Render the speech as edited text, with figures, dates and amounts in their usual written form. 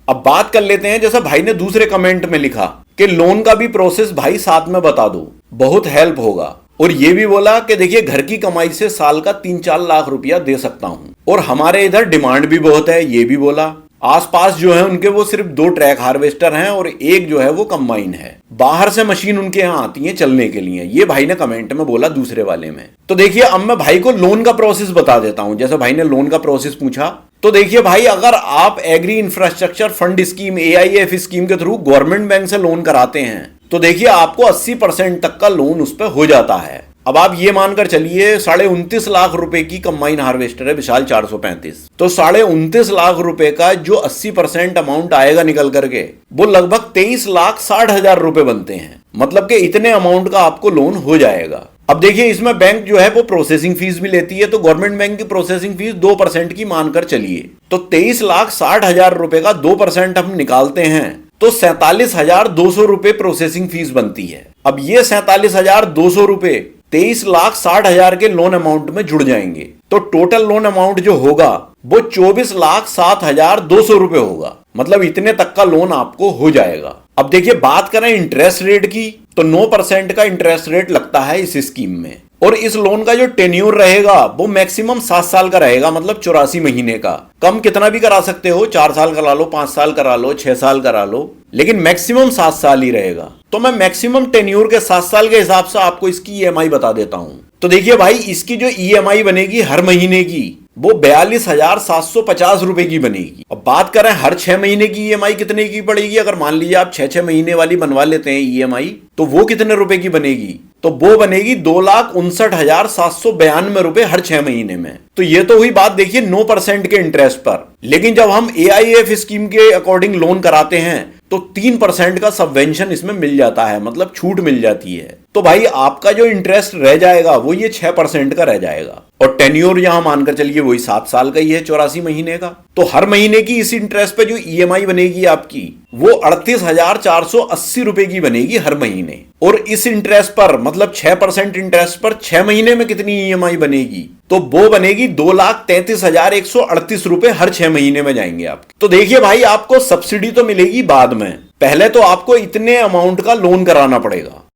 अब बात कर लेते हैं, जैसा भाई ने दूसरे कमेंट में लिखा कि लोन का भी प्रोसेस भाई साथ में बता दो, बहुत हेल्प होगा। और ये भी बोला कि देखिए घर की कमाई से साल का 3-4 लाख रुपया दे सकता हूं, और हमारे इधर डिमांड भी बहुत है, ये भी बोला। आसपास जो है उनके वो सिर्फ 2 ट्रैक हार्वेस्टर हैं और एक जो है वो कंबाइन है। बाहर से मशीन उनके यहाँ आती है चलने के लिए, ये भाई ने कमेंट में बोला दूसरे वाले में। तो देखिए अब मैं भाई को लोन का प्रोसेस बता देता हूं। जैसे भाई ने लोन का प्रोसेस पूछा, तो देखिए भाई, अगर आप agri infrastructure fund scheme AIF scheme के थ्रू गवर्नमेंट बैंक से लोन कराते हैं, तो देखिए आपको 80% तक का लोन उस पर हो जाता है। अब आप ये मानकर चलिए 29.5 लाख रुपए की कंबाइन हार्वेस्टर है विशाल 435, तो 29.5 लाख रुपए का जो 80% अमाउंट आएगा निकल करके, वो लगभग 23,60,000 रुपए बनते हैं। मतलब कि इतने अमाउंट का आपको लोन हो जाएगा। अब देखिए इसमें बैंक जो है वो प्रोसेसिंग फीस भी लेती है, तो गवर्नमेंट बैंक की प्रोसेसिंग फीस 2% की मानकर चलिए, तो 23,60,000 रुपए का 2% हम निकालते हैं तो 47,200 रुपए प्रोसेसिंग फीस बनती है। अब ये 47,200 रुपए 23,60,000 के लोन अमाउंट में जुड़ जाएंगे, तो टोटल लोन अमाउंट जो होगा वो 24,07,200 रुपए होगा। मतलब इतने तक का लोन आपको हो जाएगा। अब देखिए बात करें इंटरेस्ट रेट की, तो 9% का इंटरेस्ट रेट लगता है इस स्कीम में, और इस लोन का जो टेन्योर रहेगा वो मैक्सिमम 7 साल का रहेगा, मतलब 84 महीने का। कम कितना भी करा सकते हो, 4 साल करा लो, 5 साल करा लो, 6 साल करा लो, लेकिन मैक्सिमम 7 साल ही रहेगा। तो मैं मैक्सिमम टेन्योर के 7 साल के हिसाब से आपको इसकी EMI बता देता हूं। तो देखिए भाई, इसकी जो EMI बनेगी हर महीने की, वो 42,750 रुपए की बनेगी। अब बात करें हर 6 महीने की EMI कितने की पड़ेगी, अगर मान लीजिए आप 6-6 महीने वाली बनवा लेते हैं EMI, तो वो कितने रुपए की बनेगी, तो वो बनेगी 2,59,792 रुपए हर 6 महीने में। तो ये तो हुई बात देखिए 9% के इंटरेस्ट पर। लेकिन जब हम AIF स्कीम के अकॉर्डिंग लोन कराते हैं तो 3% का सबवेंशन इसमें मिल जाता है, मतलब छूट मिल जाती है। तो भाई आपका जो इंटरेस्ट रह जाएगा वो ये 6% का रह जाएगा, और टेन्योर यहां मानकर चलिए वही 7 साल का ही है, 84 महीने का। तो हर महीने की इस इंटरेस्ट पे जो EMI बनेगी आपकी, वो 38,480 रुपए की बनेगी हर महीने। और इस इंटरेस्ट पर, मतलब 6% इंटरेस्ट पर 6 महीने में कितनी EMI बनेगी, तो वो बनेगी 2,33,138 रुपए हर 6 महीने में जाएंगे आपके। तो देखिए भाई, आपको सब्सिडी तो मिलेगी बाद में, पहले तो आपको इतने अमाउंट का लोन कराना पड़ेगा।